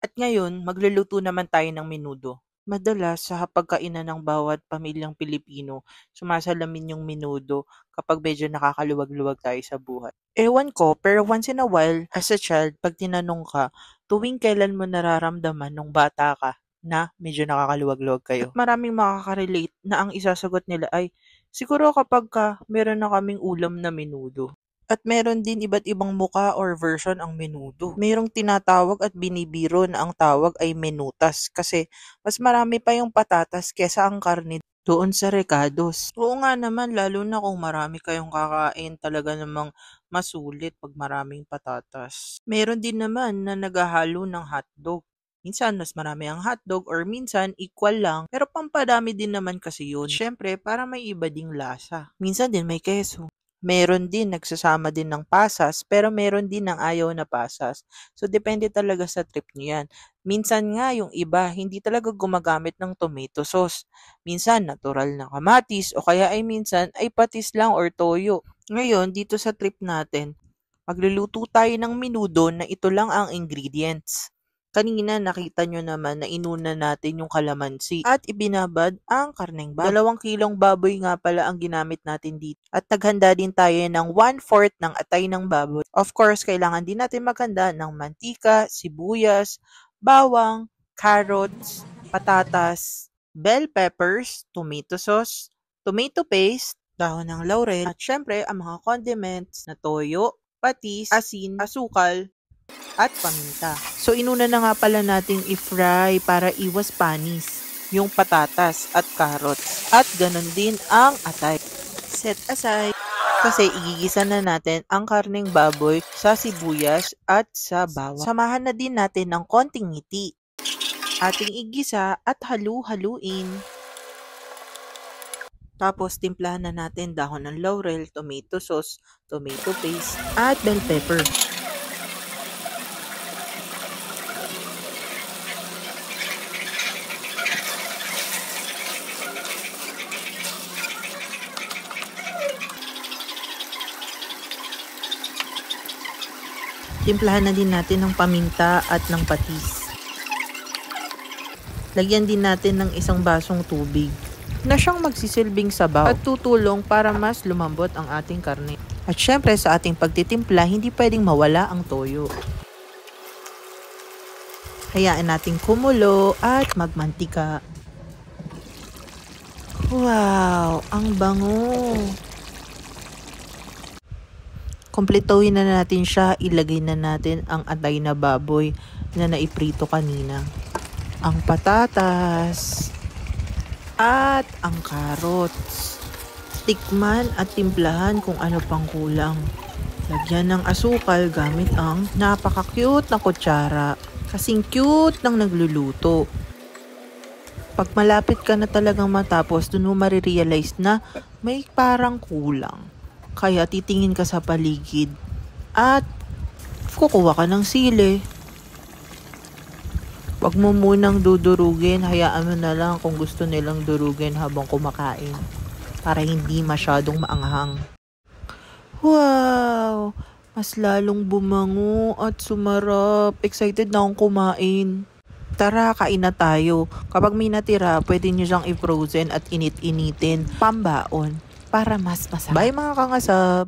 At ngayon, magluluto naman tayo ng menudo. Madalas sa hapagkainan ng bawat pamilyang Pilipino, sumasalamin yung menudo kapag medyo nakakaluwag-luwag tayo sa buhay. Ewan ko, pero once in a while, as a child, pag tinanong ka, tuwing kailan mo nararamdaman nung bata ka na medyo nakakaluwag-luwag kayo. At maraming makaka-relate na ang isasagot nila ay, siguro kapag meron na kaming ulam na menudo. At meron din iba't ibang muka or version ang menudo. Merong tinatawag at binibiro na ang tawag ay menutas kasi mas marami pa yung patatas kesa ang karne doon sa recados. Oo nga naman, lalo na kung marami kayong kakain, talaga namang masulit pag maraming patatas. Meron din naman na naghahalo ng hotdog. Minsan mas marami ang hotdog or minsan equal lang pero pampadami din naman kasi yun. Siyempre para may iba ding lasa. Minsan din may keso. Meron din nagsasama din ng pasas, pero meron din ng ayaw na pasas. So, depende talaga sa trip niyo yan. Minsan nga, yung iba, hindi talaga gumagamit ng tomato sauce. Minsan, natural na kamatis, o kaya ay minsan, ay patis lang or toyo. Ngayon, dito sa trip natin, magluluto tayo ng menudo na ito lang ang ingredients. Kanina nakita nyo naman na inuna natin yung kalamansi at ibinabad ang karneng baboy. 2 kilong baboy nga pala ang ginamit natin dito. At naghanda din tayo ng 1/4 ng atay ng baboy. Of course, kailangan din natin maghanda ng mantika, sibuyas, bawang, carrots, patatas, bell peppers, tomato sauce, tomato paste, dahon ng laurel, at syempre ang mga condiments na toyo, patis, asin, asukal, at paminta. So, inuna na nga pala nating i-fry para iwas panis yung patatas at carrots. At ganun din ang atay. Set aside. Kasi igigisa na natin ang karneng baboy sa sibuyas at sa bawang. Samahan na din natin ng konting ngiti. Ating igisa at halu-haluin. Tapos, timplahan na natin dahon ng laurel, tomato sauce, tomato paste, at bell pepper. Timplahan na din natin ng paminta at ng patis. Lagyan din natin ng 1 basong tubig na siyang magsisilbing sabaw at tutulong para mas lumambot ang ating karne. At syempre sa ating pagtitimpla, hindi pwedeng mawala ang toyo. Hayaan nating kumulo at magmantika. Wow! Ang bango! Kumpletuhin na natin siya, ilagay na natin ang atay na baboy na naiprito kanina. Ang patatas at ang carrots. Tikman at timplahan kung ano pang kulang. Lagyan ng asukal gamit ang napaka-cute na kutsara. Kasing cute ng nagluluto. Pag malapit ka na talagang matapos, dun mo marirealize na may parang kulang. Kaya titingin ka sa paligid at kukuha ka ng sili. Wag mo munang dudurugin, hayaan mo na lang kung gusto nilang durugin habang kumakain para hindi masyadong maanghang. Wow! Mas lalong bumango at sumarap. Excited na akong kumain. Tara, kain na tayo. Kapag may natira, pwede nyo siyang i-frozen at init-initin pambaon para mas masarap. Bye mga kangasab!